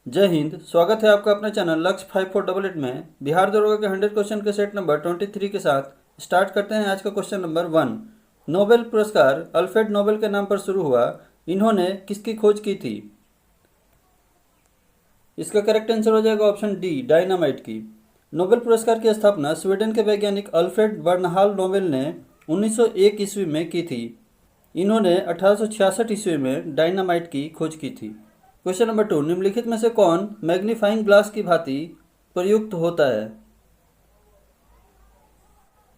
जय हिंद। स्वागत है आपका अपने चैनल लक्ष्य 5488 में बिहार दरोगा के 100 क्वेश्चन के सेट नंबर 23 के साथ स्टार्ट करते हैं आज का क्वेश्चन नंबर 1। नोबेल पुरस्कार अल्फ्रेड नोबेल के नाम पर शुरू हुआ, इन्होंने किसकी खोज की थी? इसका करेक्ट आंसर हो जाएगा ऑप्शन डी, डायनामाइट की। नोबेल पुरस्कार की स्थापना स्वीडन के वैज्ञानिक अल्फ्रेड बर्नहाल नोबेल ने 1901 ईस्वी में की थी। इन्होंने 1866 ईस्वी में डायनामाइट की खोज की थी। क्वेश्चन नंबर 2, निम्नलिखित में से कौन मैग्नीफाइंग ग्लास की भांति प्रयुक्त होता है?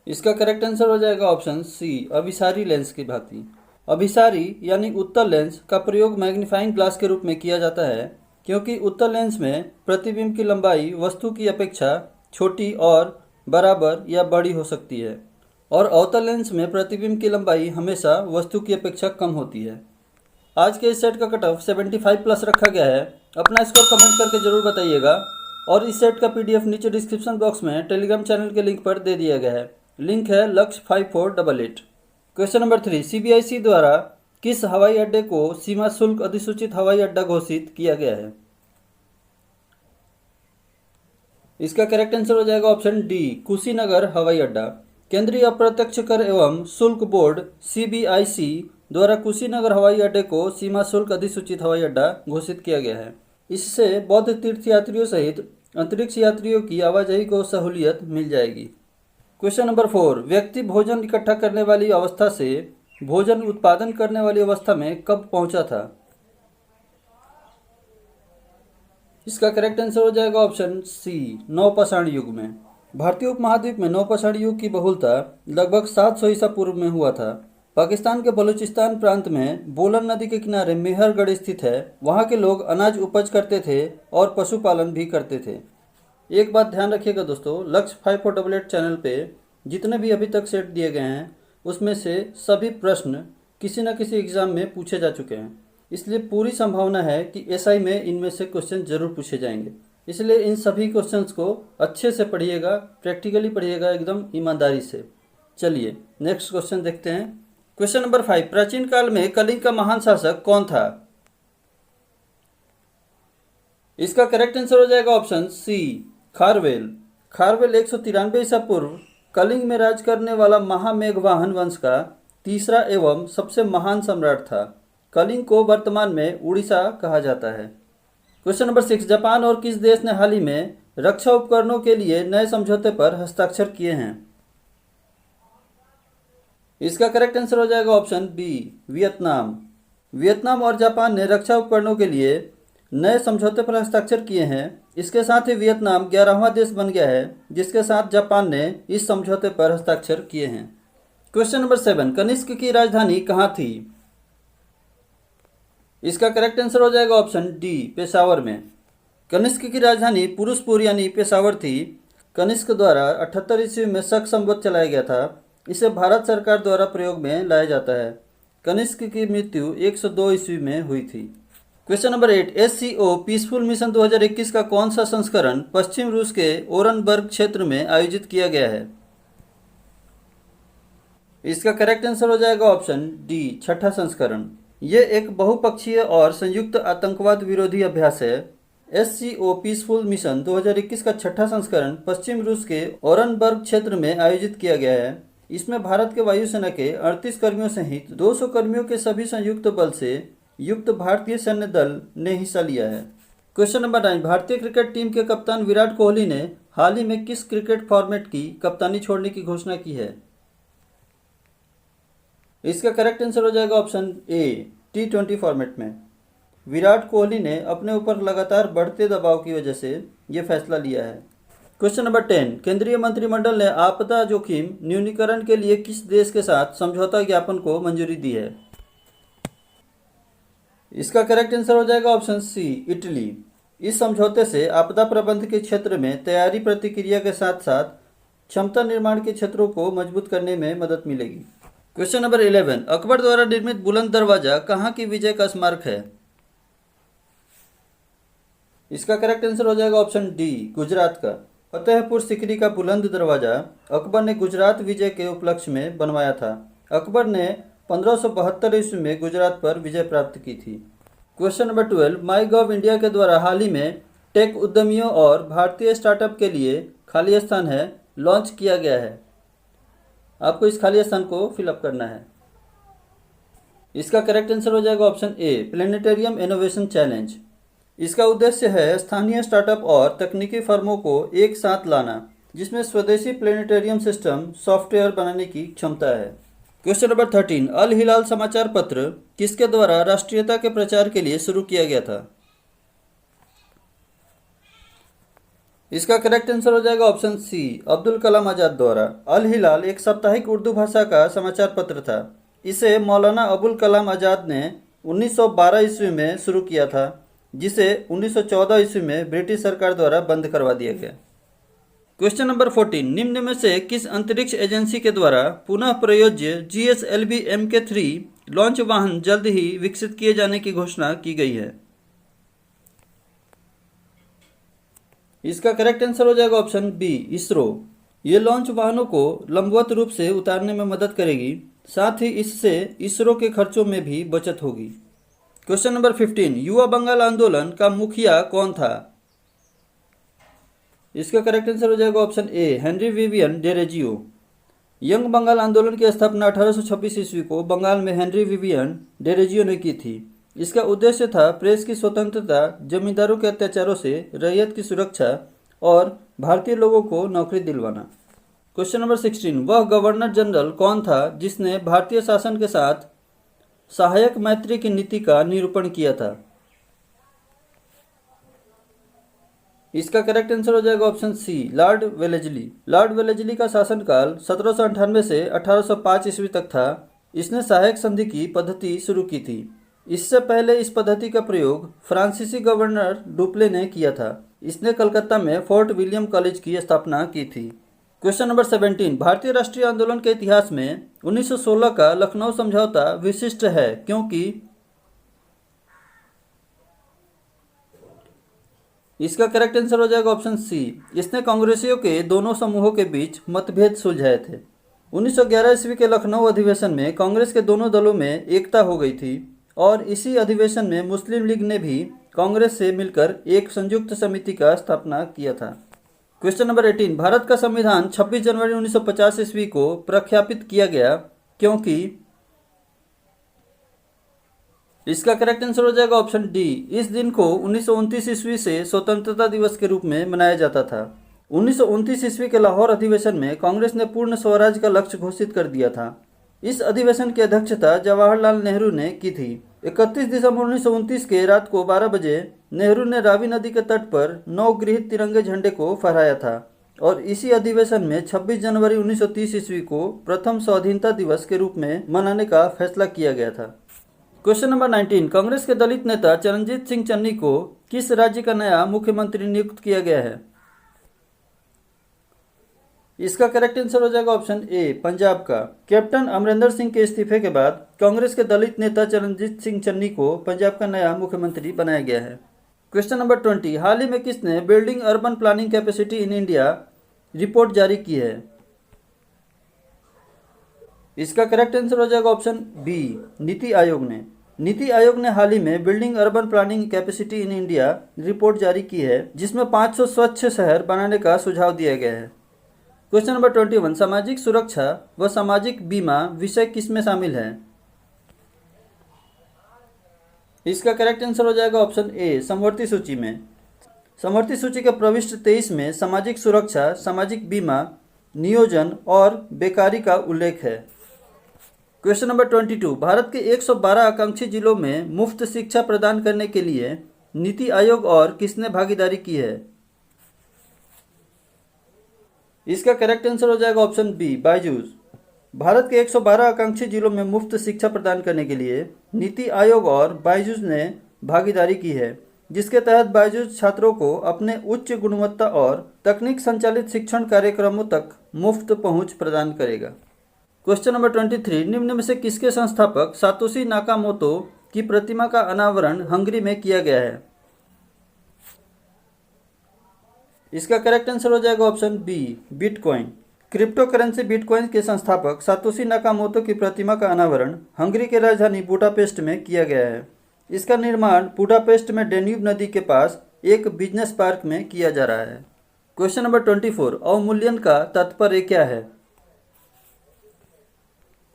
इसका करेक्ट आंसर हो जाएगा ऑप्शन सी, अभिसारी लेंस की भांति। अभिसारी यानी उत्तल लेंस का प्रयोग मैग्नीफाइंग ग्लास के रूप में किया जाता है, क्योंकि उत्तल लेंस में प्रतिबिंब की लंबाई वस्तु की अपेक्षा छोटी और बराबर या बड़ी हो सकती है, और अवतल लेंस में प्रतिबिंब की लंबाई हमेशा वस्तु की अपेक्षा कम होती है। आज के इस सेट का कट ऑफ 75 प्लस रखा गया है। अपना स्कोर कमेंट करके जरूर बताइएगा, और इस सेट का पीडीएफ नीचे डिस्क्रिप्शन बॉक्स में टेलीग्राम चैनल के लिंक पर दे दिया गया है। लिंक है लक्ष्य 5488। क्वेश्चन नंबर 3, सीबीआईसी द्वारा किस हवाई अड्डे को सीमा शुल्क अधिसूचित हवाई अड्डा घोषित किया गया है? इसका करेक्ट आंसर हो जाएगा ऑप्शन डी, कुशीनगर हवाई अड्डा। केंद्रीय अप्रत्यक्ष कर एवं शुल्क बोर्ड सीबीआईसी द्वारा कुशीनगर हवाई अड्डे को सीमा शुल्क अधिसूचित हवाई अड्डा घोषित किया गया है। इससे बौद्ध तीर्थयात्रियों सहित अंतरिक्ष यात्रियों की आवाजाही को सहूलियत मिल जाएगी। क्वेश्चन नंबर 4, व्यक्ति भोजन इकट्ठा करने वाली अवस्था से भोजन उत्पादन करने वाली अवस्था में कब पहुंचा था? इसका करेक्ट आंसर हो जाएगा ऑप्शन सी, नवपाषाण युग में। भारतीय उपमहाद्वीप में नवपाषाण युग की बहुलता लगभग 700 ईसा पूर्व में हुआ था। पाकिस्तान के बलूचिस्तान प्रांत में बोलन नदी के किनारे मेहरगढ़ स्थित है। वहाँ के लोग अनाज उपज करते थे और पशुपालन भी करते थे। एक बात ध्यान रखिएगा दोस्तों, लक्ष्य 5488 चैनल पे जितने भी अभी तक सेट दिए गए हैं उसमें से सभी प्रश्न किसी न किसी एग्जाम में पूछे जा चुके हैं, इसलिए पूरी संभावना है कि एसआई में इनमें से क्वेश्चन जरूर पूछे जाएंगे। इसलिए इन सभी क्वेश्चंस को अच्छे से पढ़िएगा, प्रैक्टिकली पढ़िएगा, एकदम ईमानदारी से। चलिए नेक्स्ट क्वेश्चन देखते हैं। क्वेश्चन नंबर 5, प्राचीन काल में कलिंग का महान शासक कौन था? इसका करेक्ट आंसर हो जाएगा ऑप्शन सी, खारवेल। खारवेल 193 ईसा पूर्व कलिंग में राज करने वाला महामेघवाहन वंश का तीसरा एवं सबसे महान सम्राट था। कलिंग को वर्तमान में उड़ीसा कहा जाता है। क्वेश्चन नंबर 6, जापान और किस देश ने हाल ही में रक्षा उपकरणों के लिए नए समझौते पर हस्ताक्षर किए हैं? इसका करेक्ट आंसर हो जाएगा ऑप्शन बी, वियतनाम। वियतनाम और जापान ने रक्षा उपकरणों के लिए नए समझौते पर हस्ताक्षर किए हैं। इसके साथ ही वियतनाम 11वां देश बन गया है जिसके साथ जापान ने इस समझौते पर हस्ताक्षर किए हैं। क्वेश्चन नंबर 7, कनिष्क की राजधानी कहाँ थी? इसका करेक्ट आंसर हो जाएगा ऑप्शन डी, पेशावर में। कनिष्क की राजधानी पुरुषपुर यानी पेशावर थी। कनिष्क द्वारा 78 ईस्वी में शक संवत चलाया गया था। इसे भारत सरकार द्वारा प्रयोग में लाया जाता है। कनिष्क की मृत्यु 102 ईस्वी में हुई थी। Question number 8, SCO peaceful mission 2021 का कौन सा संस्करण पश्चिम रूस के ओरनबर्ग क्षेत्र में आयोजित किया गया है? इसका करेक्ट आंसर हो जाएगा ऑप्शन डी, छठा संस्करण। ये एक बहुपक्षीय और संयुक्त आतंकवाद विरोधी अभ्यास है। एससीओ पीसफुल मिशन 2021 का छठा संस्करण पश्चिम रूस के ओरनबर्ग क्षेत्र में आयोजित किया गया है। इसमें भारत के वायुसेना के 38 कर्मियों सहित 200 कर्मियों के सभी संयुक्त बल से युक्त भारतीय सैन्य दल ने हिस्सा लिया है। क्वेश्चन नंबर 9, भारतीय क्रिकेट टीम के कप्तान विराट कोहली ने हाल ही में किस क्रिकेट फॉर्मेट की कप्तानी छोड़ने की घोषणा की है? इसका करेक्ट आंसर हो जाएगा ऑप्शन ए, T20 फॉर्मेट में। विराट कोहली ने अपने ऊपर लगातार बढ़ते दबाव की वजह से ये फैसला लिया है। क्वेश्चन नंबर 10, केंद्रीय मंत्रिमंडल ने आपदा जोखिम न्यूनीकरण के लिए किस देश के साथ समझौता ज्ञापन को मंजूरी दी है? इसका करेक्ट आंसर हो जाएगा ऑप्शन सी, इटली। इस समझौते से आपदा प्रबंधन के क्षेत्र में तैयारी प्रतिक्रिया के साथ साथ क्षमता निर्माण के क्षेत्रों को मजबूत करने में मदद मिलेगी। क्वेश्चन नंबर 11, अकबर द्वारा निर्मित बुलंद दरवाजा कहाँ की विजय का स्मारक है? इसका करेक्ट आंसर हो जाएगा ऑप्शन डी, गुजरात का। फतेहपुर सिकरी का बुलंद दरवाजा अकबर ने गुजरात विजय के उपलक्ष्य में बनवाया था। अकबर ने 1572 ईस्वी में गुजरात पर विजय प्राप्त की थी। क्वेश्चन नंबर 12, माई गॉव इंडिया के द्वारा हाल ही में टेक उद्यमियों और भारतीय स्टार्टअप के लिए खाली स्थान है लॉन्च किया गया है। आपको इस खाली स्थान को फिलअप करना है। इसका करेक्ट आंसर हो जाएगा ऑप्शन ए, प्लेनेटेरियम इनोवेशन चैलेंज। इसका उद्देश्य है स्थानीय स्टार्टअप और तकनीकी फर्मों को एक साथ लाना, जिसमें स्वदेशी प्लेनेटेरियम सिस्टम सॉफ्टवेयर बनाने की क्षमता है। क्वेश्चन नंबर 13, अल हिलाल समाचार पत्र किसके द्वारा राष्ट्रीयता के प्रचार के लिए शुरू किया गया था? इसका करेक्ट आंसर हो जाएगा ऑप्शन सी, अब्दुल कलाम आज़ाद द्वारा। अल हिलाल एक साप्ताहिक उर्दू भाषा का समाचार पत्र था। इसे मौलाना अबुल कलाम आज़ाद ने 1912 ईस्वी में शुरू किया था, जिसे 1914 ईस्वी में ब्रिटिश सरकार द्वारा बंद करवा दिया गया। क्वेश्चन नंबर 14, निम्न में से किस अंतरिक्ष एजेंसी के द्वारा पुनः प्रयोज्य GSLV Mk3 लॉन्च वाहन जल्द ही विकसित किए जाने की घोषणा की गई है? इसका करेक्ट आंसर हो जाएगा ऑप्शन बी, इसरो। ये लॉन्च वाहनों को लंबवत रूप से उतारने में मदद करेगी, साथ ही इससे इसरो के खर्चों में भी बचत होगी। क्वेश्चन नंबर 15, युवा बंगाल आंदोलन का मुखिया कौन था? इसका करेक्ट आंसर हो जाएगा option A, Henry Vivian Derozio. Young Bengal आंदोलन की स्थापना 1826 ईस्वी को बंगाल में हेनरी विवियन डेरेजियो ने की थी। इसका उद्देश्य था प्रेस की स्वतंत्रता, जमींदारों के अत्याचारों से रैयत की सुरक्षा और भारतीय लोगों को नौकरी दिलवाना। क्वेश्चन नंबर 16, वह गवर्नर जनरल कौन था जिसने भारतीय शासन के साथ सहायक मैत्री की नीति का निरूपण किया था? इसका करेक्ट आंसर हो जाएगा option C, Lord Wellesley. Lord Wellesley का शासनकाल 1798 से 1805 ईस्वी तक था। इसने सहायक संधि की पद्धति शुरू की थी। इससे पहले इस पद्धति का प्रयोग फ्रांसीसी गवर्नर डुप्ले ने किया था। इसने कलकत्ता में फोर्ट विलियम कॉलेज की स्थापना की थी। क्वेश्चन नंबर 17, भारतीय राष्ट्रीय आंदोलन के इतिहास में 1916 का लखनऊ समझौता विशिष्ट है क्योंकि? इसका करेक्ट आंसर हो जाएगा ऑप्शन सी, इसने कांग्रेसियों के दोनों समूहों के बीच मतभेद सुलझाए थे। 1911 ईस्वी के लखनऊ अधिवेशन में कांग्रेस के दोनों दलों में एकता हो गई थी और इसी अधिवेशन में मुस्लिम लीग ने भी कांग्रेस से मिलकर एक संयुक्त समिति का स्थापना किया था। क्वेश्चन नंबर 18, भारत का संविधान 26 जनवरी 1950 ईस्वी को प्रख्यापित किया गया क्योंकि? इसका करेक्ट आंसर हो जाएगा ऑप्शन डी, इस दिन को 1929 ईस्वी से स्वतंत्रता दिवस के रूप में मनाया जाता था। 1929 ईस्वी के लाहौर अधिवेशन में कांग्रेस ने पूर्ण स्वराज का लक्ष्य घोषित कर दिया था। इस अधिवेशन की अध्यक्षता जवाहरलाल नेहरू ने की थी। 31 दिसंबर 1929 के रात को 12 बजे नेहरू ने रावी नदी के तट पर नवगृहित तिरंगे झंडे को फहराया था और इसी अधिवेशन में 26 जनवरी 1930 ईस्वी को प्रथम स्वाधीनता दिवस के रूप में मनाने का फैसला किया गया था। क्वेश्चन नंबर 19, कांग्रेस के दलित नेता चरणजीत सिंह चन्नी को किस राज्य का नया मुख्यमंत्री नियुक्त किया गया है? इसका करेक्ट आंसर हो जाएगा ऑप्शन ए, पंजाब का। कैप्टन अमरिंदर सिंह के इस्तीफे के बाद कांग्रेस के दलित नेता चरणजीत सिंह चन्नी को पंजाब का नया मुख्यमंत्री बनाया गया है। क्वेश्चन नंबर 20, हाल ही में किसने building urban planning capacity in India report जारी की है? इसका करेक्ट आंसर हो जाएगा ऑप्शन बी, नीति आयोग ने। नीति आयोग ने हाल ही में building urban planning capacity in India report जारी की है, जिसमें 500 स्वच्छ शहर बनाने का सुझाव दिया गया है। क्वेश्चन नंबर 21, सामाजिक सुरक्षा व सामाजिक बीमा विषय किसमें शामिल है? इसका करेक्ट आंसर हो जाएगा ऑप्शन ए, समवर्ती सूची में। समवर्ती सूची के प्रविष्ट 23 में सामाजिक सुरक्षा, सामाजिक बीमा, नियोजन और बेकारी का उल्लेख है। क्वेश्चन नंबर 22, भारत के 112 आकांक्षी जिलों में मुफ्त शिक्षा प्रदान करने के लिए नीति आयोग और किसने भागीदारी की है? इसका करेक्ट आंसर हो जाएगा ऑप्शन बी, बायजूस। भारत के 112 आकांक्षी जिलों में मुफ्त शिक्षा प्रदान करने के लिए नीति आयोग और बायजूस ने भागीदारी की है, जिसके तहत बायजूस छात्रों को अपने उच्च गुणवत्ता और तकनीक संचालित शिक्षण कार्यक्रमों तक मुफ्त पहुंच प्रदान करेगा। क्वेश्चन नंबर 23, निम्न में से किसके संस्थापक सातोशी नाकामोतो की प्रतिमा का अनावरण हंगरी में किया गया है? इसका करेक्ट आंसर हो जाएगा option B, bitcoin. Crypto currency bitcoin के संस्थापक सातोशी नाकामोतो की प्रतिमा का अनावरण हंगरी के राजधानी बुडापेस्ट में किया गया है। इसका निर्माण बुडापेस्ट में डेन्यूब नदी के पास एक बिजनेस पार्क में किया जा रहा है। क्वेश्चन नंबर 24, अवमूल्यन का तात्पर्य क्या है?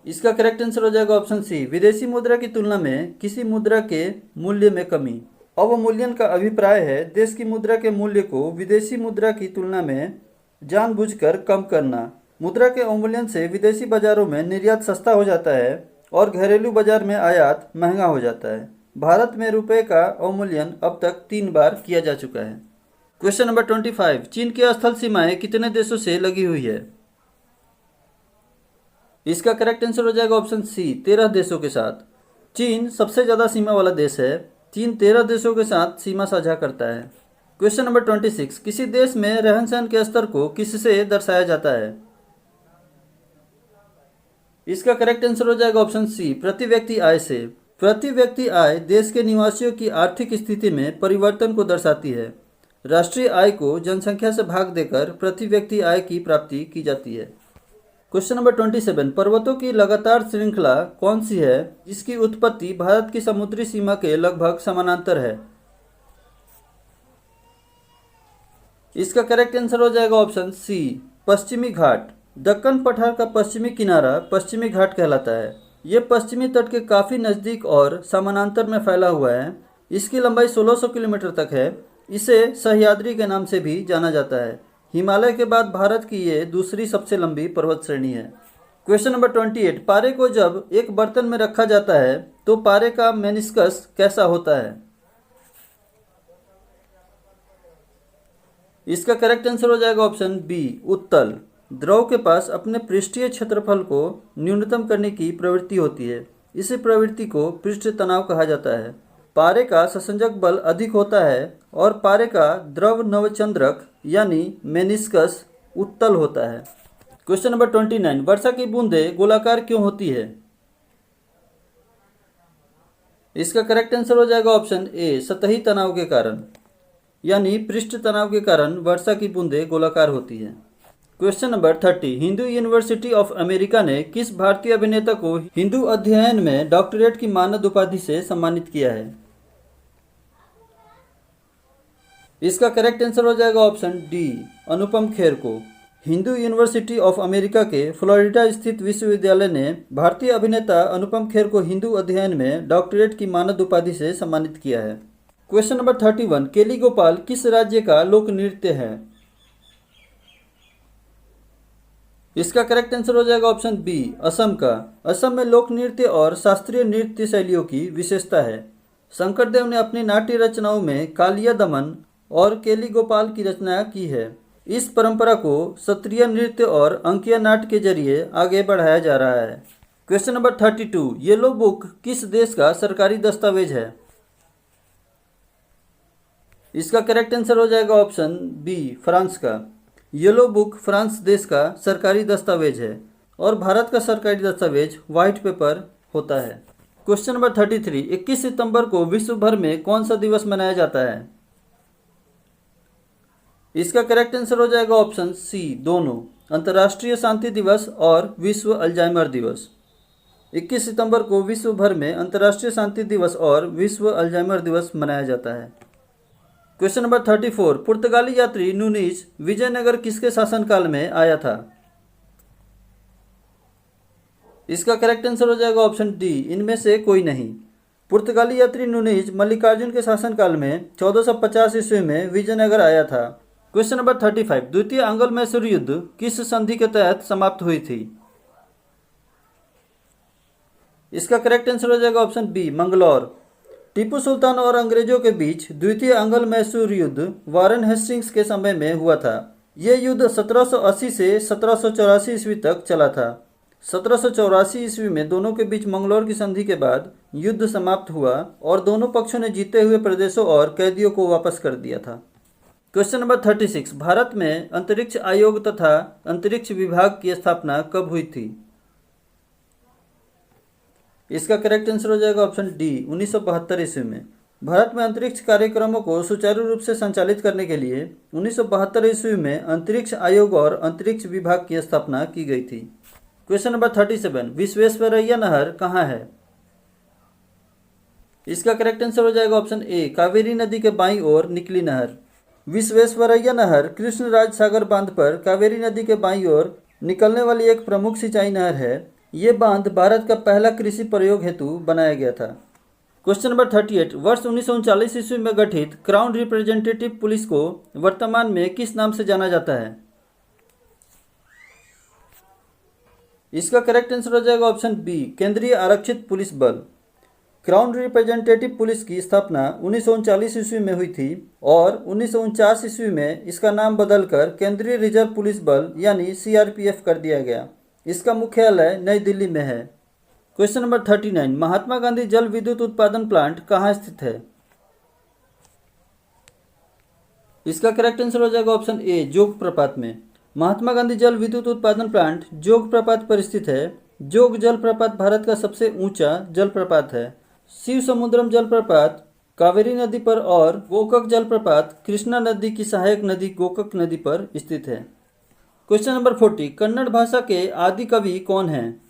इसका करेक्ट आंसर हो जाएगा ऑप्शन सी, विदेशी मुद्रा की तुलना में किसी मुद्रा के मूल्य में कमी। अवमूल्यन का अभिप्राय है देश की मुद्रा के मूल्य को विदेशी मुद्रा की तुलना में जानबूझकर कम करना। मुद्रा के अवमूल्यन से विदेशी बाजारों में निर्यात सस्ता हो जाता है और घरेलू बाजार में आयात महंगा हो जाता है। भारत में रुपए का अवमूल्यन अब तक 3 बार किया जा चुका है। क्वेश्चन नंबर 25, चीन की स्थल सीमाएं कितने देशों से लगी हुई है? इसका करेक्ट आंसर हो जाएगा ऑप्शन सी, 13 देशों के साथ। चीन सबसे ज़्यादा सीमा वाला देश है। चीन 13 देशों के साथ सीमा साझा करता है। क्वेश्चन नंबर 26, किसी देश में रहन सहन के स्तर को किससे दर्शाया जाता है? इसका करेक्ट आंसर हो जाएगा ऑप्शन सी, प्रति व्यक्ति आय से। प्रति व्यक्ति आय देश के निवासियों की आर्थिक स्थिति में परिवर्तन को दर्शाती है। राष्ट्रीय आय को जनसंख्या से भाग देकर प्रति व्यक्ति आय की प्राप्ति की जाती है। क्वेश्चन नंबर 27, पर्वतों की लगातार श्रृंखला कौन सी है जिसकी उत्पत्ति भारत की समुद्री सीमा के लगभग समानांतर है? इसका करेक्ट आंसर हो जाएगा ऑप्शन सी, पश्चिमी घाट। दक्कन पठार का पश्चिमी किनारा पश्चिमी घाट कहलाता है। ये पश्चिमी तट के काफ़ी नज़दीक और समानांतर में फैला हुआ है। इसकी लंबाई 1600 किलोमीटर तक है। इसे सह्याद्री के नाम से भी जाना जाता है। हिमालय के बाद भारत की ये दूसरी सबसे लंबी पर्वत श्रेणी है। क्वेश्चन नंबर 28, पारे को जब एक बर्तन में रखा जाता है तो पारे का मेनिस्कस कैसा होता है? इसका करेक्ट आंसर हो जाएगा ऑप्शन बी, उत्तल। द्रव के पास अपने पृष्ठीय क्षेत्रफल को न्यूनतम करने की प्रवृत्ति होती है। इसी प्रवृत्ति को पृष्ठ तनाव कहा जाता है। पारे का संसंजक बल अधिक होता है और पारे का द्रव नवचंद्रक यानी मेनिस्कस उत्तल होता है। क्वेश्चन नंबर 29, वर्षा की बूंदें गोलाकार क्यों होती है? इसका करेक्ट आंसर हो जाएगा ऑप्शन ए, सतही तनाव के कारण, यानी पृष्ठ तनाव के कारण वर्षा की बूंदें गोलाकार होती है। Question number 30, Hindu university of America ने किस भारतीय अभिनेता को हिंदू अध्ययन में डॉक्टरेट की मानद उपाधि से सम्मानित किया है? इसका करेक्ट आंसर हो जाएगा ऑप्शन डी, अनुपम खेर को। हिंदू यूनिवर्सिटी ऑफ अमेरिका के फ्लोरिडा स्थित विश्वविद्यालय ने भारतीय अभिनेता अनुपम खेर को हिंदू अध्ययन में डॉक्टरेट की मानद उपाधि से सम्मानित किया है। क्वेश्चन नंबर 31, केली गोपाल किस राज्य का लोक नृत्य है? इसका करेक्ट आंसर हो जाएगा ऑप्शन बी, असम का। असम में लोक नृत्य और शास्त्रीय नृत्य शैलियों की विशेषता है। शंकरदेव ने अपनी नाट्य रचनाओं में कालिया दमन और केली गोपाल की रचना की है। इस परंपरा को सत्रिय नृत्य और अंकीय नाट्य के जरिए आगे बढ़ाया जा रहा है। क्वेश्चन नंबर 32, येलो बुक किस देश का सरकारी दस्तावेज है? इसका करेक्ट आंसर हो जाएगा ऑप्शन बी, फ्रांस का। येलो बुक फ्रांस देश का सरकारी दस्तावेज है और भारत का सरकारी दस्तावेज व्हाइट पेपर होता है। क्वेश्चन नंबर 33, 21 सितंबर को विश्व भर में कौन सा दिवस मनाया जाता है? इसका करेक्ट आंसर हो जाएगा ऑप्शन सी, दोनों, अंतर्राष्ट्रीय शांति दिवस और विश्व अल्जाइमर दिवस। 21 सितंबर को विश्व भर में अंतर्राष्ट्रीय शांति दिवस और विश्व अल्जाइमर दिवस मनाया जाता है। क्वेश्चन नंबर 34, पुर्तगाली यात्री नूनीज विजयनगर किसके शासनकाल में आया था? इसका करेक्ट आंसर हो जाएगा ऑप्शन डी, इनमें से कोई नहीं। पुर्तगाली यात्री नूनीज मल्लिकार्जुन के शासनकाल में 1450 ईस्वी में विजयनगर आया था। क्वेश्चन नंबर 35, द्वितीय अंगल मैसूर युद्ध किस संधि के तहत समाप्त हुई थी? इसका करेक्ट आंसर हो जाएगा ऑप्शन बी, मंगलौर। टीपू सुल्तान और अंग्रेजों के बीच द्वितीय अंगल मैसूर युद्ध वारेन हेस्टिंग्स के समय में हुआ था। यह युद्ध 1780 से 1784 ईस्वी तक चला था। 1784 ईस्वी में दोनों के बीच मंगलौर की संधि के बाद युद्ध समाप्त हुआ और दोनों पक्षों ने जीते हुए प्रदेशों और कैदियों को वापस कर दिया था। क्वेश्चन नंबर 36, भारत में अंतरिक्ष आयोग तथा अंतरिक्ष विभाग की स्थापना कब हुई थी? इसका करेक्ट आंसर हो जाएगा ऑप्शन डी, 1972 ईस्वी में। भारत में अंतरिक्ष कार्यक्रमों को सुचारू रूप से संचालित करने के लिए 1972 ईस्वी में अंतरिक्ष आयोग और अंतरिक्ष विभाग की स्थापना की गई थी। क्वेश्चन नंबर 37, विश्वेश्वरैया नहर कहाँ है? इसका करेक्ट आंसर हो जाएगा ऑप्शन ए, कावेरी नदी के बाईं ओर निकली नहर। विश्वेश्वरैया नहर कृष्णराज सागर बांध पर कावेरी नदी के बाईं ओर निकलने वाली एक प्रमुख सिंचाई नहर है। ये बांध भारत का पहला कृषि प्रयोग हेतु बनाया गया था। क्वेश्चन नंबर 38, वर्ष 1939 ईस्वी में गठित क्राउन रिप्रेजेंटेटिव पुलिस को वर्तमान में किस नाम से जाना जाता है? इसका करेक्ट आंसर हो जाएगा ऑप्शन बी, केंद्रीय आरक्षित पुलिस बल। क्राउन रिप्रेजेंटेटिव पुलिस की स्थापना 1939 ईस्वी में हुई थी और 1949 ईस्वी में इसका नाम बदलकर केंद्रीय रिजर्व पुलिस बल यानी सीआरपीएफ कर दिया गया। इसका मुख्यालय नई दिल्ली में है। क्वेश्चन नंबर 39, महात्मा गांधी जल विद्युत उत्पादन प्लांट कहाँ स्थित है? इसका करेक्ट आंसर हो जाएगा ऑप्शन ए, जोग प्रपात में। महात्मा गांधी जल विद्युत उत्पादन प्लांट जोग प्रपात पर स्थित है। जोग जलप्रपात भारत का सबसे ऊंचा जलप्रपात है। शिव समुद्रम जलप्रपात कावेरी नदी पर और गोकक जलप्रपात कृष्णा नदी की सहायक नदी गोकक नदी पर स्थित है। क्वेश्चन नंबर 40, कन्नड़ भाषा के आदि कवि कौन हैं?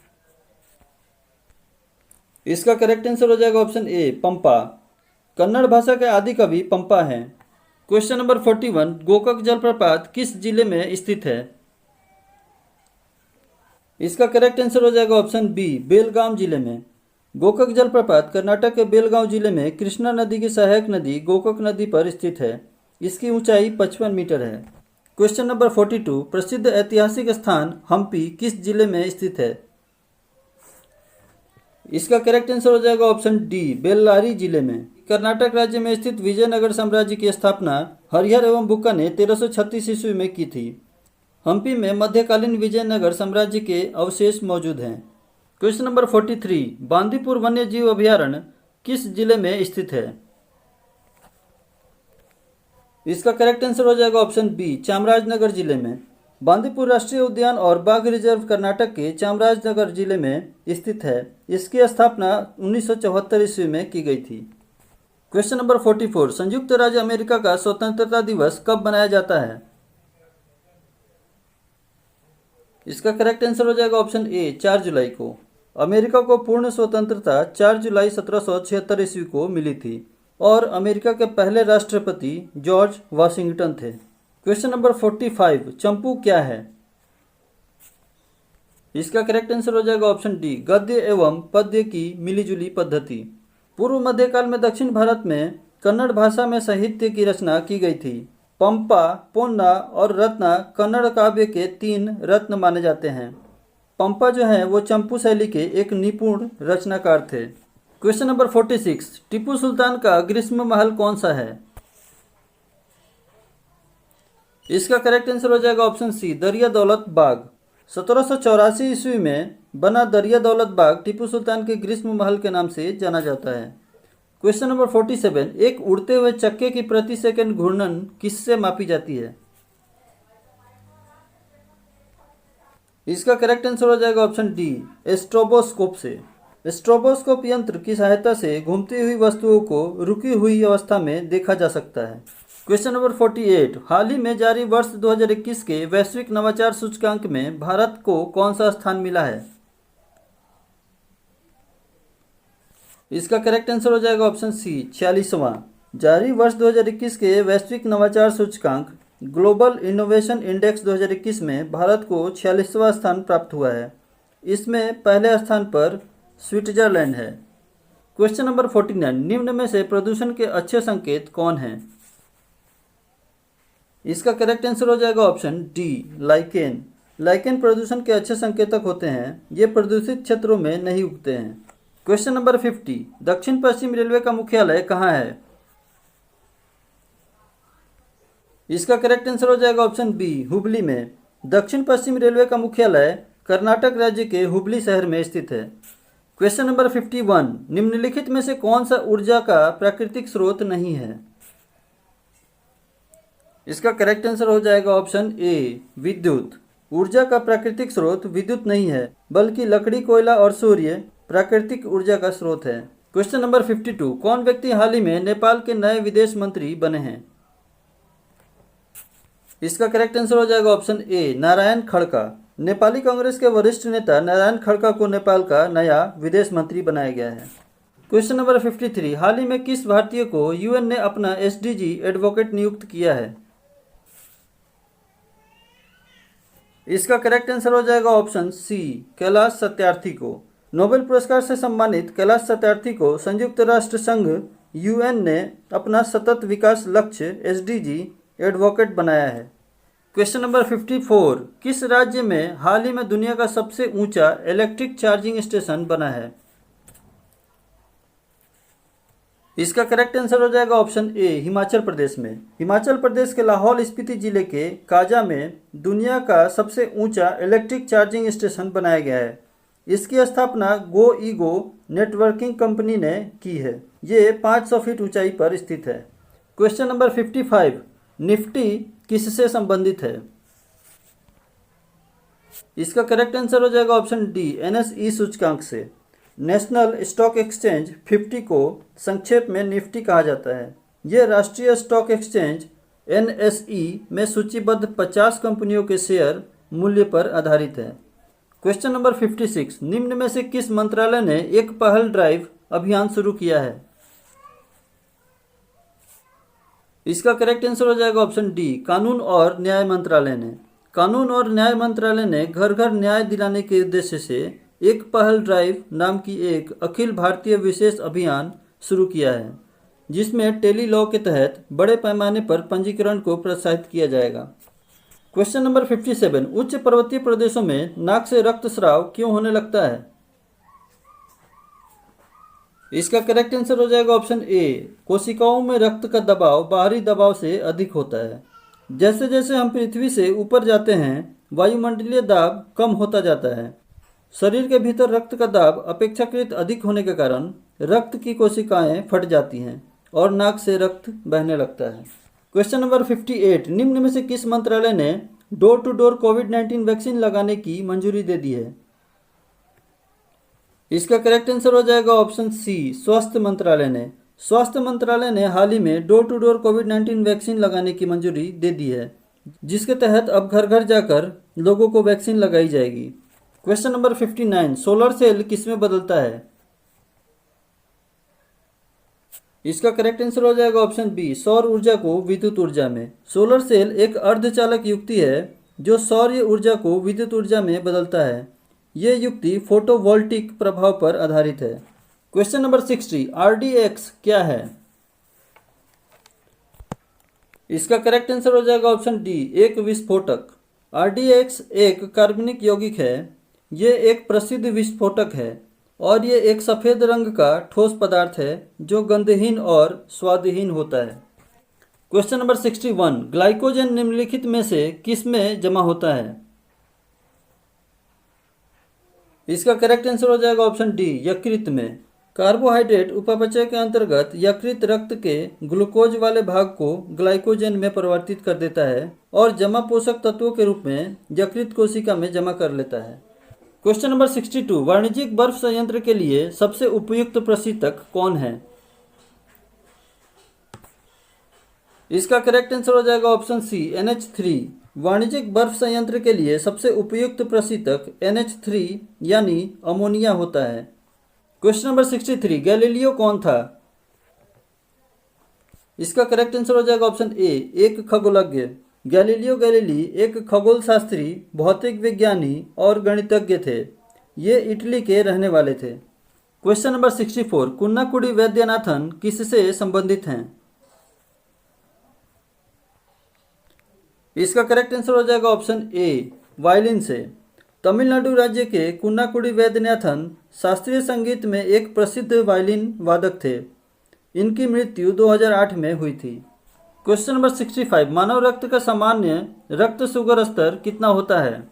इसका करेक्ट आंसर हो जाएगा ऑप्शन ए, पंपा। कन्नड़ भाषा के आदि कवि पंपा हैं। क्वेश्चन नंबर 41, गोकक जलप्रपात किस जिले में स्थित है? इसका करेक्ट आंसर हो जाएगा ऑप्शन बी, बेलगाम जिले में। गोकक जलप्रपात कर्नाटक के बेलगांव जिले में कृष्णा नदी की सहायक नदी गोकक नदी पर स्थित है। इसकी ऊंचाई 55 मीटर है। क्वेश्चन नंबर 42, प्रसिद्ध ऐतिहासिक स्थान हम्पी किस जिले में स्थित है? इसका करेक्ट आंसर हो जाएगा ऑप्शन डी, बेल्लारी जिले में। कर्नाटक राज्य में स्थित विजयनगर साम्राज्य की स्थापना हरिहर एवं बुक्का ने 1336 ईस्वी में की थी। हम्पी में मध्यकालीन विजयनगर साम्राज्य के अवशेष मौजूद हैं। क्वेश्चन नंबर 43, बांदीपुर वन्यजीव अभयारण्य किस जिले में स्थित है? इसका करेक्ट आंसर हो जाएगा ऑप्शन बी, चामराजनगर जिले में। बांदीपुर राष्ट्रीय उद्यान और बाघ रिजर्व कर्नाटक के चामराजनगर जिले में स्थित है। इसकी स्थापना 1974 ईस्वी में की गई थी। क्वेश्चन नंबर 44, संयुक्त राज्य अमेरिका का स्वतंत्रता दिवस कब मनाया जाता है? इसका करेक्ट आंसर हो जाएगा ऑप्शन ए, 4 जुलाई को। अमेरिका को पूर्ण स्वतंत्रता 4 जुलाई 1776 ईस्वी को मिली थी और अमेरिका के पहले राष्ट्रपति जॉर्ज वाशिंगटन थे। क्वेश्चन नंबर 45, चंपू क्या है? इसका करेक्ट आंसर हो जाएगा ऑप्शन डी, गद्य एवं पद्य की मिलीजुली पद्धति। पूर्व मध्यकाल में दक्षिण भारत में कन्नड़ भाषा में साहित्य की रचना की गई थी। पंपा, पोन्ना और रत्ना कन्नड़ काव्य के 3 रत्न माने जाते हैं। पंपा जो है वो चंपू शैली के एक निपुण रचनाकार थे। क्वेश्चन नंबर 46, टीपू सुल्तान का ग्रीष्म महल कौन सा है? इसका करेक्ट आंसर हो जाएगा ऑप्शन सी, दरिया दौलत बाग। 1784 ईस्वी में बना दरिया दौलत बाग टीपू सुल्तान के ग्रीष्म महल के नाम से जाना जाता है। क्वेश्चन नंबर 47, एक उड़ते हुए चक्के की प्रति सेकंड घूर्णन किससे मापी जाती है? इसका करेक्ट आंसर हो जाएगा ऑप्शन डी, स्ट्रोबोस्कोप से। स्ट्रोबोस्कोप यंत्र की सहायता से घूमती हुई वस्तुओं को रुकी हुई अवस्था में देखा जा सकता है। क्वेश्चन नंबर 48, हाल ही में जारी वर्ष 2021 के वैश्विक नवाचार सूचकांक में भारत को कौन सा स्थान मिला है? इसका करेक्ट आंसर हो जाएगा ऑप्शन सी, 46वां। जारी वर्ष 2021 के वैश्विक नवाचार सूचकांक ग्लोबल इनोवेशन इंडेक्स 2021 में भारत को 46वां स्थान प्राप्त हुआ है। इसमें पहले स्थान पर स्विट्जरलैंड है। क्वेश्चन नंबर 49, निम्न में से प्रदूषण के अच्छे संकेत कौन हैं? इसका करेक्ट आंसर हो जाएगा ऑप्शन डी, लाइकेन। लाइकेन प्रदूषण के अच्छे संकेतक होते हैं। ये प्रदूषित क्षेत्रों में नहीं उगते हैं। क्वेश्चन नंबर 50, दक्षिण पश्चिम रेलवे का मुख्यालय कहाँ है? इसका करेक्ट आंसर हो जाएगा ऑप्शन बी, हुबली में। दक्षिण पश्चिम रेलवे का मुख्यालय कर्नाटक राज्य के हुबली शहर में स्थित है। क्वेश्चन नंबर 51, निम्नलिखित में से कौन सा ऊर्जा का प्राकृतिक स्रोत नहीं है? इसका करेक्ट आंसर हो जाएगा ऑप्शन ए, विद्युत। ऊर्जा का प्राकृतिक स्रोत विद्युत नहीं है, बल्कि लकड़ी, कोयला और सूर्य प्राकृतिक ऊर्जा का स्रोत है। क्वेश्चन नंबर 52, कौन व्यक्ति हाल ही में नेपाल के नए विदेश मंत्री बने हैं? इसका करेक्ट आंसर हो जाएगा ऑप्शन ए, नारायण खड़का। नेपाली कांग्रेस के वरिष्ठ नेता नारायण खड़का को नेपाल का नया विदेश मंत्री बनाया गया है। क्वेश्चन नंबर 53, हाल ही में किस भारतीय को यूएन ने अपना एसडीजी एडवोकेट नियुक्त किया है? इसका करेक्ट आंसर हो जाएगा ऑप्शन सी, कैलाश सत्यार्थी को। नोबेल पुरस्कार से सम्मानित कैलाश सत्यार्थी को संयुक्त राष्ट्र संघ यूएन ने अपना सतत विकास लक्ष्य एसडीजी एडवोकेट बनाया है। क्वेश्चन नंबर 54, किस राज्य में हाल ही में दुनिया का सबसे ऊंचा इलेक्ट्रिक चार्जिंग स्टेशन बना है? इसका करेक्ट आंसर हो जाएगा ऑप्शन ए, हिमाचल प्रदेश में। हिमाचल प्रदेश के लाहौल स्पीति जिले के काजा में दुनिया का सबसे ऊंचा इलेक्ट्रिक चार्जिंग स्टेशन बनाया गया है। इसकी स्थापना गोईगो नेटवर्किंग कंपनी ने की है। ये 500 फीट ऊंचाई पर स्थित है। क्वेश्चन नंबर 55, निफ्टी किससे संबंधित है? इसका करेक्ट आंसर हो जाएगा ऑप्शन डी, एनएसई सूचकांक से। नेशनल स्टॉक एक्सचेंज 50 को संक्षेप में निफ्टी कहा जाता है। यह राष्ट्रीय स्टॉक एक्सचेंज एनएसई में सूचीबद्ध 50 कंपनियों के शेयर मूल्य पर आधारित है। क्वेश्चन नंबर 56, निम्न में से किस मंत्रालय ने एक पहल ड्राइव अभियान शुरू किया है? इसका करेक्ट आंसर हो जाएगा ऑप्शन डी, कानून और न्याय मंत्रालय ने। कानून और न्याय मंत्रालय ने घर घर न्याय दिलाने के उद्देश्य से एक पहल ड्राइव नाम की एक अखिल भारतीय विशेष अभियान शुरू किया है, जिसमें टेली लॉ के तहत बड़े पैमाने पर पंजीकरण को प्रोत्साहित किया जाएगा। क्वेश्चन नंबर 57, उच्च पर्वतीय प्रदेशों में नाक से रक्तस्राव क्यों होने लगता है? इसका करेक्ट आंसर हो जाएगा ऑप्शन ए, कोशिकाओं में रक्त का दबाव बाहरी दबाव से अधिक होता है। जैसे जैसे हम पृथ्वी से ऊपर जाते हैं, वायुमंडलीय दाब कम होता जाता है। शरीर के भीतर रक्त का दाब अपेक्षाकृत अधिक होने के कारण रक्त की कोशिकाएं फट जाती हैं और नाक से रक्त बहने लगता है। क्वेश्चन नंबर 58, निम्न में से किस मंत्रालय ने डोर टू डोर कोविड-19 वैक्सीन लगाने की मंजूरी दे दी है? इसका करेक्ट आंसर हो जाएगा ऑप्शन सी, स्वास्थ्य मंत्रालय ने। स्वास्थ्य मंत्रालय ने हाल ही में डोर टू डोर कोविड-19 वैक्सीन लगाने की मंजूरी दे दी है, जिसके तहत अब घर घर जाकर लोगों को वैक्सीन लगाई जाएगी। क्वेश्चन नंबर 59, सोलर सेल किसमें बदलता है? इसका करेक्ट आंसर हो जाएगा ऑप्शन बी, सौर ऊर्जा को विद्युत ऊर्जा में। सोलर सेल एक अर्धचालक युक्ति है जो सौर ऊर्जा को विद्युत ऊर्जा में बदलता है। यह युक्ति फोटोवोल्टिक प्रभाव पर आधारित है। क्वेश्चन नंबर 60, आरडीएक्स क्या है? इसका करेक्ट आंसर हो जाएगा ऑप्शन डी, एक विस्फोटक। आरडीएक्स एक कार्बनिक यौगिक है। यह एक प्रसिद्ध विस्फोटक है और यह एक सफ़ेद रंग का ठोस पदार्थ है जो गंधहीन और स्वादहीन होता है। क्वेश्चन नंबर 61, ग्लाइकोजन निम्नलिखित में से किस में जमा होता है? इसका करेक्ट आंसर हो जाएगा ऑप्शन डी, यकृत में। कार्बोहाइड्रेट उपापचय के अंतर्गत यकृत रक्त के ग्लूकोज वाले भाग को ग्लाइकोजन में परिवर्तित कर देता है और जमा पोषक तत्वों के रूप में यकृत कोशिका में जमा कर लेता है। क्वेश्चन नंबर 62, वाणिज्यिक बर्फ संयंत्र के लिए सबसे उपयुक्त प्रशीतक कौन है? इसका करेक्ट आंसर हो जाएगा ऑप्शन सी, NH3। वाणिज्यिक बर्फ संयंत्र के लिए सबसे उपयुक्त प्रशीतक NH3 यानी अमोनिया होता है। क्वेश्चन नंबर 63, गैलीलियो कौन था? इसका करेक्ट आंसर हो जाएगा ऑप्शन ए, एक खगोलज्ञ। गैलीलियो गैलीली एक खगोल शास्त्री, भौतिक विज्ञानी और गणितज्ञ थे। ये इटली के रहने वाले थे। क्वेश्चन नंबर 64, कुन्नाकुडी वैद्यनाथन किससे संबंधित हैं? इसका करेक्ट आंसर हो जाएगा ऑप्शन ए, वायलिन से। तमिलनाडु राज्य के कुन्नाकुडी वैद्यनाथन शास्त्रीय संगीत में एक प्रसिद्ध वायलिन वादक थे। इनकी मृत्यु 2008 में हुई थी। क्वेश्चन नंबर 65, मानव रक्त का सामान्य रक्त शुगर स्तर कितना होता है?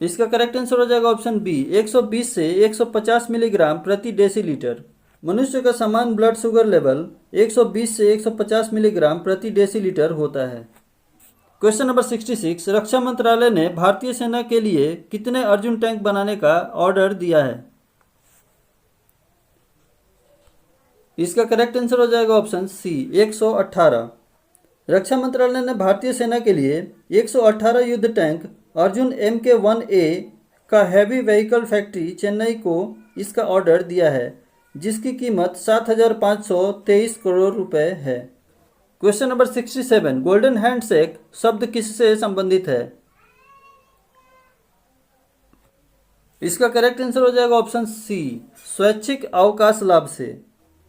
इसका करेक्ट आंसर हो जाएगा ऑप्शन बी, 120 से 150 मिलीग्राम प्रति डेसीलीटर। मनुष्य का सामान्य ब्लड शुगर लेवल 120 से 150 मिलीग्राम प्रति डेसीलीटर होता है। क्वेश्चन नंबर 66, रक्षा मंत्रालय ने भारतीय सेना के लिए कितने अर्जुन टैंक बनाने का ऑर्डर दिया है? इसका करेक्ट आंसर हो जाएगा ऑप्शन सी, 118। रक्षा मंत्रालय ने भारतीय सेना के लिए 118 युद्ध टैंक अर्जुन MK1A का हैवी व्हीकल फैक्ट्री चेन्नई को इसका ऑर्डर दिया है, जिसकी कीमत 7,523 करोड़ रुपए है। क्वेश्चन नंबर 67, गोल्डन हैंडशेक शब्द किससे संबंधित है? इसका करेक्ट आंसर हो जाएगा ऑप्शन सी, स्वैच्छिक अवकाश लाभ से।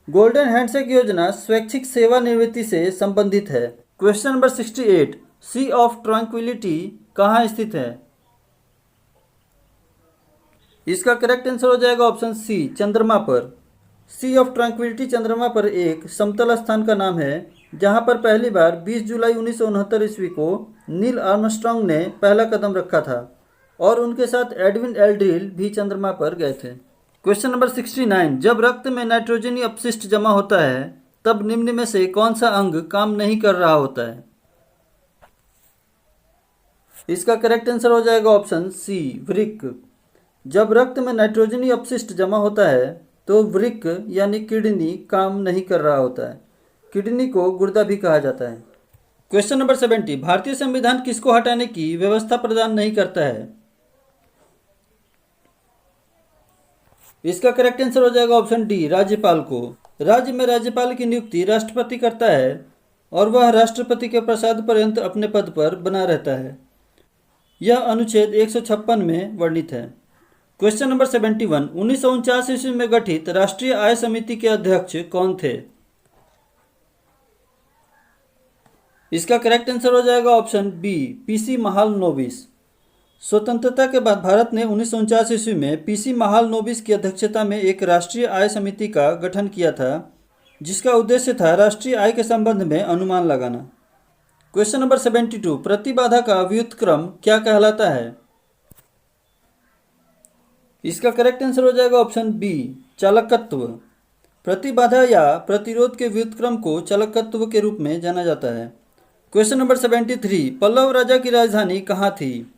गोल्डन हैंडशेक योजना स्वैच्छिक सेवानिवृत्ति से संबंधित है। Question number 68, sea of tranquility कहाँ स्थित है? इसका करेक्ट आंसर हो जाएगा ऑप्शन सी, चंद्रमा पर। सी ऑफ ट्रैंक्विलिटी चंद्रमा पर एक समतल स्थान का नाम है, जहां पर पहली बार 20 जुलाई 1969 ईस्वी को नील आर्मस्ट्रांग ने पहला कदम रखा था और उनके साथ एडविन एल्ड्रिल भी चंद्रमा पर गए थे। क्वेश्चन नंबर 69, जब रक्त में नाइट्रोजनी अपशिष्ट जमा होता है तब निम्न में से कौन सा अंग काम नहीं कर रहा होता है? इसका करेक्ट आंसर हो जाएगा ऑप्शन सी, वृक्क। जब रक्त में नाइट्रोजनी अपशिष्ट जमा होता है तो वृक्क यानी किडनी काम नहीं कर रहा होता है। किडनी को गुर्दा भी कहा जाता है। क्वेश्चन नंबर 70, भारतीय संविधान किसको हटाने की व्यवस्था प्रदान नहीं करता है? इसका करेक्ट आंसर हो जाएगा ऑप्शन डी, राज्यपाल को। राज्य में राज्यपाल की नियुक्ति राष्ट्रपति करता है और वह राष्ट्रपति के प्रसाद पर्यंत अपने पद पर बना रहता है। यह अनुच्छेद 156 में वर्णित है। क्वेश्चन नंबर 71, 1949 ईस्वी में गठित राष्ट्रीय आय समिति के अध्यक्ष कौन थे? इसका करेक्ट आंसर हो जाएगा ऑप्शन बी, पीसी महालनोबिस। स्वतंत्रता के बाद भारत ने 1949 ईस्वी में पीसी महालनोबिस की अध्यक्षता में एक राष्ट्रीय आय समिति का गठन किया था, जिसका उद्देश्य था राष्ट्रीय आय के संबंध में अनुमान लगाना। क्वेश्चन नंबर 72, प्रतिबाधा का व्युत्क्रम क्या कहलाता है? इसका करेक्ट आंसर हो जाएगा ऑप्शन बी, चालकत्व। प्रतिबाधा या प्रतिरोध के व्युत्क्रम को चालकत्व के रूप में जाना जाता है। क्वेश्चन नंबर 73, पल्लव राजा की राजधानी कहाँ थी?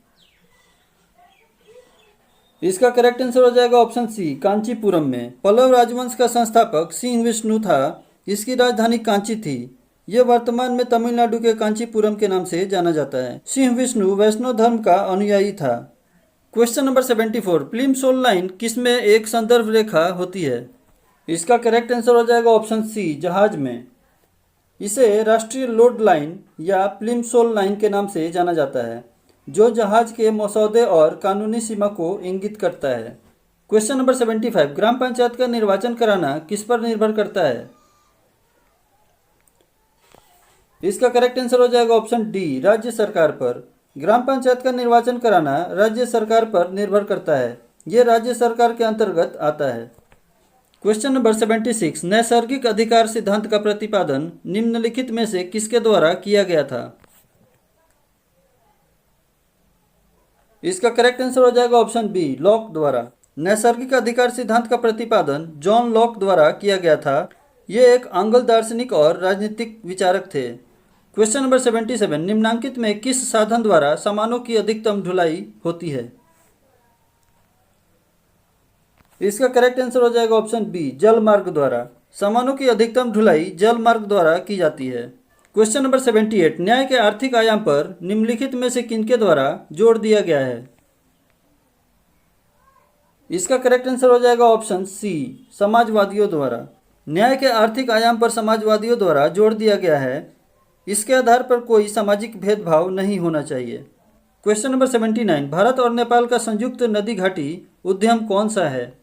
इसका करेक्ट आंसर हो जाएगा ऑप्शन सी, कांचीपुरम में। पल्लव राजवंश का संस्थापक सिंह विष्णु था। इसकी राजधानी कांची थी। यह वर्तमान में तमिलनाडु के कांचीपुरम के नाम से जाना जाता है। सिंह विष्णु वैष्णव धर्म का अनुयायी था। क्वेश्चन नंबर 74, प्लिम सोल लाइन किसमें एक संदर्भ रेखा होती है? इसका करेक्ट आंसर हो जाएगा ऑप्शन सी, जहाज में। इसे राष्ट्रीय लोड लाइन या प्लिम सोल लाइन के नाम से जाना जाता है, जो जहाज के मसौदे और कानूनी सीमा को इंगित करता है। क्वेश्चन नंबर 75, ग्राम पंचायत का निर्वाचन कराना किस पर निर्भर करता है? इसका करेक्ट आंसर हो जाएगा ऑप्शन डी, राज्य सरकार पर। ग्राम पंचायत का निर्वाचन कराना राज्य सरकार पर निर्भर करता है। यह राज्य सरकार के अंतर्गत आता है। क्वेश्चन नंबर 76, नैसर्गिक अधिकार सिद्धांत का प्रतिपादन निम्नलिखित में से किसके द्वारा किया गया था? इसका करेक्ट आंसर हो जाएगा ऑप्शन बी, लॉक द्वारा। नैसर्गिक अधिकार सिद्धांत का प्रतिपादन जॉन लॉक द्वारा किया गया था। ये एक आंग्ल दार्शनिक और राजनीतिक विचारक थे। क्वेश्चन नंबर 77, निम्नांकित में किस साधन द्वारा सामानों की अधिकतम ढुलाई होती है? इसका करेक्ट आंसर हो जाएगा ऑप्शन बी, जल मार्ग द्वारा। सामानों की अधिकतम ढुलाई जल मार्ग द्वारा की जाती है। क्वेश्चन नंबर 78, न्याय के आर्थिक आयाम पर निम्नलिखित में से किनके द्वारा जोर दिया गया है? इसका करेक्ट आंसर हो जाएगा ऑप्शन सी, समाजवादियों द्वारा। न्याय के आर्थिक आयाम पर समाजवादियों द्वारा जोर दिया गया है। इसके आधार पर कोई सामाजिक भेदभाव नहीं होना चाहिए। क्वेश्चन नंबर 79, भारत और नेपाल का संयुक्त नदी घाटी उद्यम कौन सा है?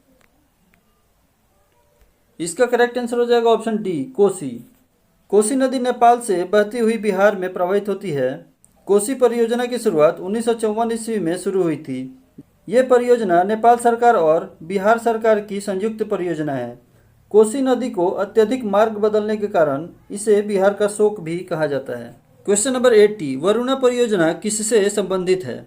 इसका करेक्ट आंसर हो जाएगा ऑप्शन डी, कोसी। कोसी नदी नेपाल से बहती हुई बिहार में प्रवाहित होती है। कोसी परियोजना की शुरुआत 1954 ईस्वी में शुरू हुई थी। ये परियोजना नेपाल सरकार और बिहार सरकार की संयुक्त परियोजना है। कोसी नदी को अत्यधिक मार्ग बदलने के कारण इसे बिहार का शोक भी कहा जाता है। क्वेश्चन नंबर 80, वरुणा परियोजना किससे संबंधित है?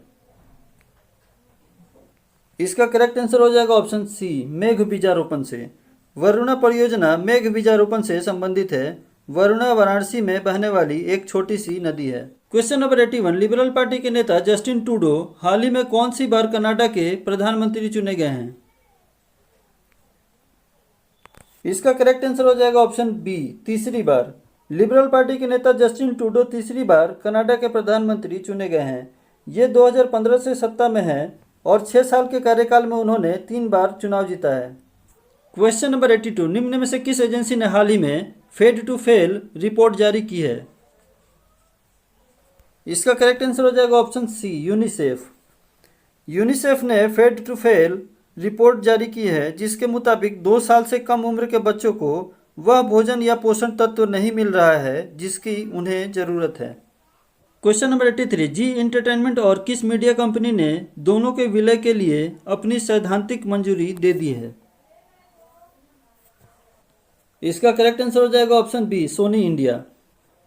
इसका करेक्ट आंसर हो जाएगा ऑप्शन सी, मेघ बीजारोपण से। वरुणा परियोजना मेघ बीजारोपण से संबंधित है। वरुणा वाराणसी में बहने वाली एक छोटी सी नदी है। क्वेश्चन नंबर 81, लिबरल पार्टी के नेता जस्टिन ट्रूडो हाल ही में कौन सी बार कनाडा के प्रधानमंत्री चुने गए हैं? इसका करेक्ट आंसर हो जाएगा ऑप्शन बी, तीसरी बार। लिबरल पार्टी के नेता जस्टिन ट्रूडो तीसरी बार कनाडा के प्रधानमंत्री चुने गए हैं। ये 2015 से सत्ता में हैं। और 6 साल के कार्यकाल में उन्होंने 3 बार चुनाव जीता है। क्वेश्चन नंबर 82, निम्न में से किस एजेंसी ने हाल ही में फेड टू फेल रिपोर्ट जारी की है? इसका करेक्ट आंसर हो जाएगा ऑप्शन सी, यूनिसेफ। यूनिसेफ ने फेड टू फेल रिपोर्ट जारी की है, जिसके मुताबिक 2 साल से कम उम्र के बच्चों को वह भोजन या पोषण तत्व नहीं मिल रहा है जिसकी उन्हें ज़रूरत है। क्वेश्चन नंबर 83, जी एंटरटेनमेंट और किस मीडिया कंपनी ने दोनों के विलय के लिए अपनी सैद्धांतिक मंजूरी दे दी है? इसका करेक्ट आंसर हो जाएगा ऑप्शन बी, सोनी इंडिया।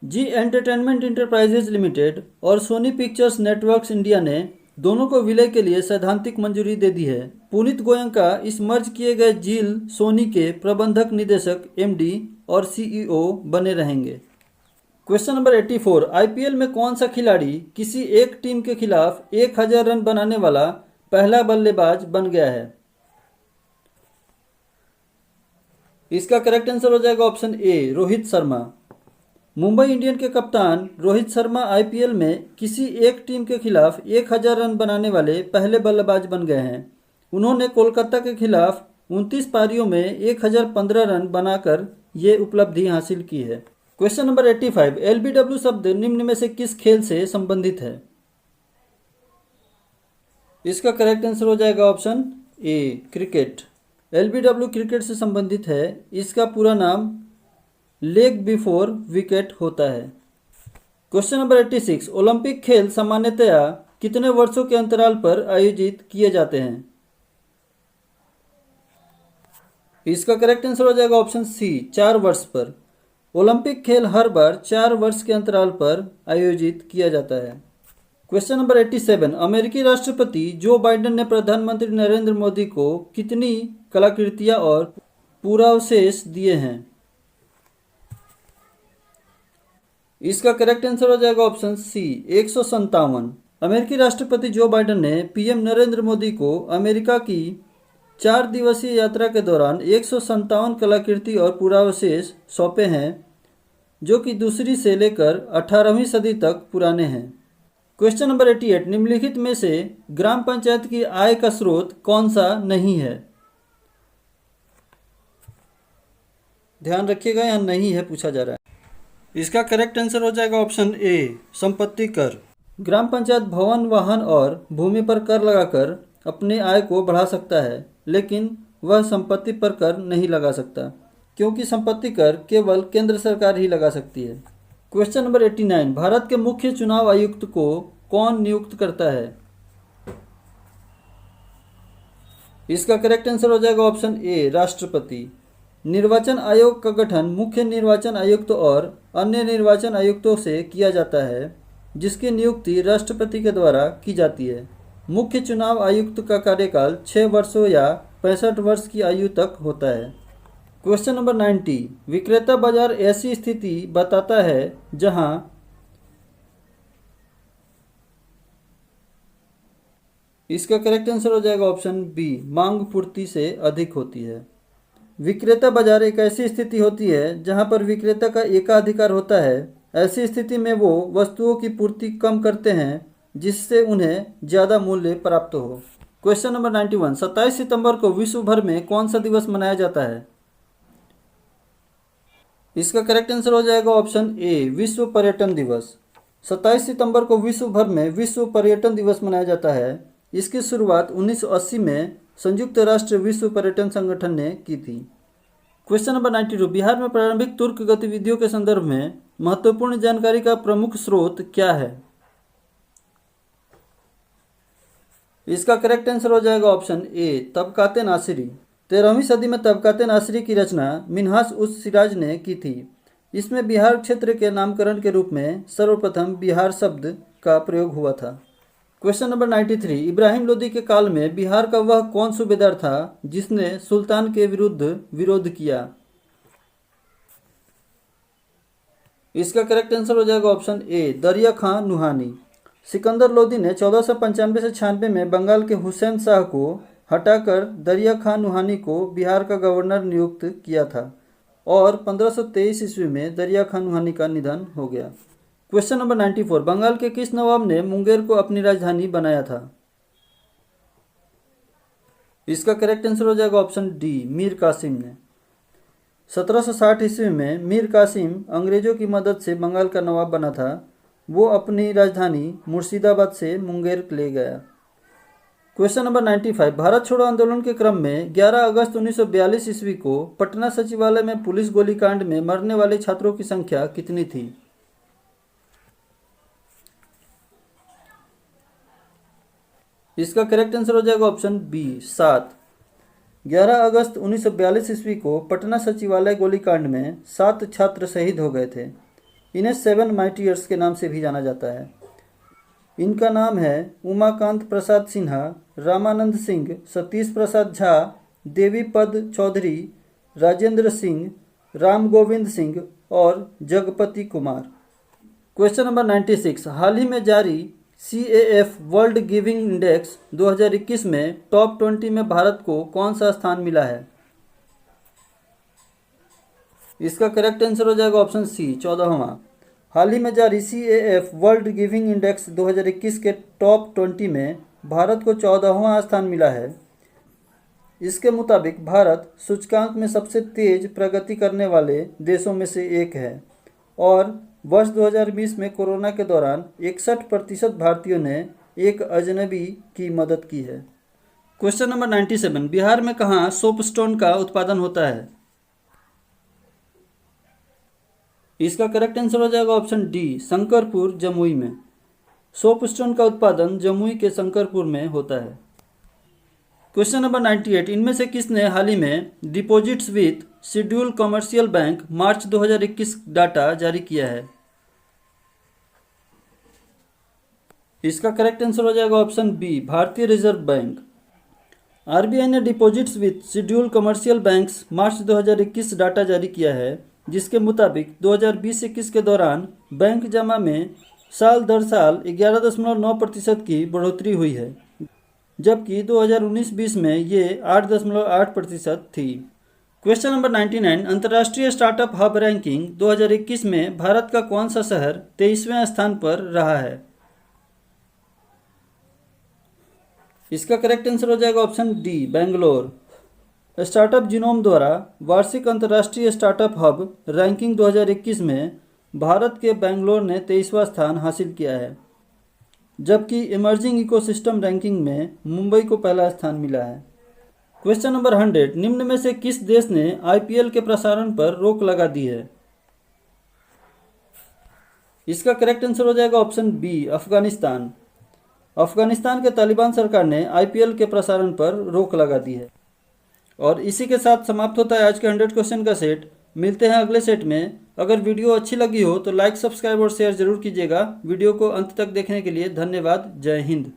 जी एंटरटेनमेंट इंटरप्राइजेज लिमिटेड और सोनी पिक्चर्स नेटवर्क्स इंडिया ने दोनों को विलय के लिए सैद्धांतिक मंजूरी दे दी है। पुनीत गोयंका इस मर्ज किए गए जील सोनी के प्रबंधक निदेशक एमडी और सीईओ बने रहेंगे। क्वेश्चन नंबर 84, आईपीएल में कौन सा खिलाड़ी किसी एक टीम के खिलाफ 1000 रन बनाने वाला पहला बल्लेबाज बन गया है? इसका करेक्ट आंसर हो जाएगा ऑप्शन ए, रोहित शर्मा। मुंबई इंडियन के कप्तान रोहित शर्मा आईपीएल में किसी एक टीम के खिलाफ 1000 रन बनाने वाले पहले बल्लेबाज बन गए हैं। उन्होंने कोलकाता के खिलाफ 29 पारियों में 1015 रन बनाकर ये उपलब्धि हासिल की है। क्वेश्चन नंबर 85, एलबीडब्ल्यू शब्द निम्न में से किस खेल से संबंधित है? इसका करेक्ट आंसर हो जाएगा ऑप्शन ए, क्रिकेट। एलबीडब्ल्यू क्रिकेट से संबंधित है। इसका पूरा नाम लेग बिफोर विकेट होता है। क्वेश्चन नंबर 86, ओलंपिक खेल सामान्यतया कितने वर्षों के अंतराल पर आयोजित किए जाते हैं? इसका करेक्ट आंसर हो जाएगा ऑप्शन सी, 4 वर्ष पर। ओलंपिक खेल हर बार 4 वर्ष के अंतराल पर आयोजित किया जाता है। क्वेश्चन नंबर 87, अमेरिकी राष्ट्रपति जो बाइडेन ने प्रधानमंत्री नरेंद्र मोदी को कितनी कलाकृतियां और पुरावशेष दिए हैं? इसका करेक्ट आंसर हो जाएगा ऑप्शन सी, 157। अमेरिकी राष्ट्रपति जो बाइडेन ने पीएम नरेंद्र मोदी को अमेरिका की 4 दिवसीय यात्रा के दौरान 157 कलाकृति और पुरावशेष सौंपे हैं, जो कि दूसरी से लेकर 18वीं सदी तक पुराने हैं। क्वेश्चन नंबर 88, निम्नलिखित में से ग्राम पंचायत की आय का स्रोत कौन सा नहीं है? ध्यान रखिएगा, यहाँ नहीं है पूछा जा रहा है। इसका करेक्ट आंसर हो जाएगा ऑप्शन ए, संपत्ति कर। ग्राम पंचायत भवन, वाहन और भूमि पर कर लगाकर अपने आय को बढ़ा सकता है, लेकिन वह संपत्ति पर कर नहीं लगा सकता, क्योंकि संपत्ति कर केवल केंद्र सरकार ही लगा सकती है। क्वेश्चन नंबर 89, भारत के मुख्य चुनाव आयुक्त को कौन नियुक्त करता है? इसका करेक्ट आंसर हो जाएगा ऑप्शन ए, राष्ट्रपति। निर्वाचन आयोग का गठन मुख्य निर्वाचन आयुक्त और अन्य निर्वाचन आयुक्तों से किया जाता है, जिसकी नियुक्ति राष्ट्रपति के द्वारा की जाती है। मुख्य चुनाव आयुक्त का कार्यकाल 6 वर्षों या 65 वर्ष की आयु तक होता है। क्वेश्चन नंबर 90, विक्रेता बाजार ऐसी स्थिति बताता है जहां इसका करेक्ट आंसर हो जाएगा ऑप्शन बी, मांग पूर्ति से अधिक होती है। विक्रेता बाजार एक ऐसी स्थिति होती है जहां पर विक्रेता का एकाधिकार होता है। ऐसी स्थिति में वो वस्तुओं की पूर्ति कम करते हैं, जिससे उन्हें ज़्यादा मूल्य प्राप्त हो। क्वेश्चन नंबर 91, 27 सितंबर को विश्व भर में कौन सा दिवस मनाया जाता है? इसका करेक्ट आंसर हो जाएगा ऑप्शन ए, विश्व पर्यटन दिवस। 27 सितंबर को विश्व भर में विश्व पर्यटन दिवस मनाया जाता है। इसकी शुरुआत 1980 में संयुक्त राष्ट्र विश्व पर्यटन संगठन ने की थी। क्वेश्चन नंबर 92, बिहार में प्रारंभिक तुर्क गतिविधियों के संदर्भ में महत्वपूर्ण जानकारी का प्रमुख स्रोत क्या है? इसका करेक्ट आंसर हो जाएगा ऑप्शन ए, तबकाते नासिरी। 13वीं सदी में तबकाते नासिरी की रचना मिन्हाज उस सिराज ने की थी। इसमें बिहार क्षेत्र के नामकरण के रूप में सर्वप्रथम बिहार शब्द का प्रयोग हुआ था। क्वेश्चन नंबर 93, इब्राहिम लोदी के काल में बिहार का वह कौन सूबेदार था जिसने सुल्तान के विरुद्ध विरोध किया? इसका करेक्ट आंसर हो जाएगा ऑप्शन ए, दरिया खां नुहानी। सिकंदर लोदी ने 1495 से 96 में बंगाल के हुसैन शाह को हटाकर दरिया खां नुहानी को बिहार का गवर्नर नियुक्त किया था और 1523 ईस्वी में दरिया खां नुहानी का निधन हो गया। क्वेश्चन नंबर 94, बंगाल के किस नवाब ने मुंगेर को अपनी राजधानी बनाया था? इसका करेक्ट आंसर हो जाएगा ऑप्शन डी, मीर कासिम ने। 1760 ईस्वी में मीर कासिम अंग्रेजों की मदद से बंगाल का नवाब बना था। वो अपनी राजधानी मुर्शिदाबाद से मुंगेर ले गया। क्वेश्चन नंबर 95, भारत छोड़ो आंदोलन के क्रम में 11 अगस्त 1942 ईस्वी को पटना सचिवालय में पुलिस गोलीकांड में मरने वाले छात्रों की संख्या कितनी थी? इसका करेक्ट आंसर हो जाएगा ऑप्शन बी, 7। 11 अगस्त 1942 ईस्वी को पटना सचिवालय गोलीकांड में 7 छात्र शहीद हो गए थे। इन्हें 7 मार्टियर्स के नाम से भी जाना जाता है। इनका नाम है उमाकांत प्रसाद सिन्हा, रामानंद सिंह, सतीश प्रसाद झा, देवीपद चौधरी, राजेंद्र सिंह, राम गोविंद सिंह और जगपति कुमार। क्वेश्चन नंबर 96, हाल ही में जारी CAF वर्ल्ड गिविंग इंडेक्स 2021 में टॉप 20 में भारत को कौन सा स्थान मिला है? इसका करेक्ट आंसर हो जाएगा ऑप्शन सी, 14वां। हाल ही में जारी CAF वर्ल्ड गिविंग इंडेक्स 2021 के टॉप 20 में भारत को 14वां स्थान मिला है। इसके मुताबिक भारत सूचकांक में सबसे तेज प्रगति करने वाले देशों में से एक है और वर्ष 2020 में कोरोना के दौरान 61% भारतीयों ने एक अजनबी की मदद की है। क्वेश्चन नंबर 97, बिहार में कहाँ सोपस्टोन का उत्पादन होता है? इसका करेक्ट आंसर हो जाएगा ऑप्शन डी, शंकरपुर, जमुई में। सोपस्टोन का उत्पादन जमुई के शंकरपुर में होता है। क्वेश्चन नंबर 98, इनमें से किसने हाल ही में deposits with schedule commercial bank March 2021 data जारी किया है? इसका करेक्ट आंसर हो जाएगा ऑप्शन बी, भारतीय रिजर्व बैंक। RBI ने deposits with schedule commercial banks March 2021 data जारी किया है, जिसके मुताबिक 2020-21 के दौरान बैंक जमा में साल दर साल 11.9% की बढ़ोतरी हुई है, जबकि 2019-20 में ये 8.8% थी। क्वेश्चन नंबर 99, अंतर्राष्ट्रीय स्टार्टअप हब रैंकिंग 2021 में भारत का कौन सा शहर 23वें स्थान पर रहा है? इसका करेक्ट आंसर हो जाएगा option D, Bangalore. Startup genome द्वारा वार्षिक अंतर्राष्ट्रीय स्टार्टअप हब रैंकिंग 2021 में भारत के बेंगलोर ने 23वां स्थान हासिल किया है, जबकि इमर्जिंग इकोसिस्टम रैंकिंग में मुंबई को पहला स्थान मिला है। क्वेश्चन नंबर 100, निम्न में से किस देश ने IPL के प्रसारण पर रोक लगा दी है? इसका करेक्ट आंसर हो जाएगा ऑप्शन बी, अफगानिस्तान। अफगानिस्तान के तालिबान सरकार ने IPL के प्रसारण पर रोक लगा दी है। और इसी के साथ समाप्त होता है आज के 100 क्वेश्चन का सेट। मिलते हैं अगले सेट में। अगर वीडियो अच्छी लगी हो तो लाइक, सब्सक्राइब और शेयर जरूर कीजिएगा। वीडियो को अंत तक देखने के लिए धन्यवाद। जय हिंद।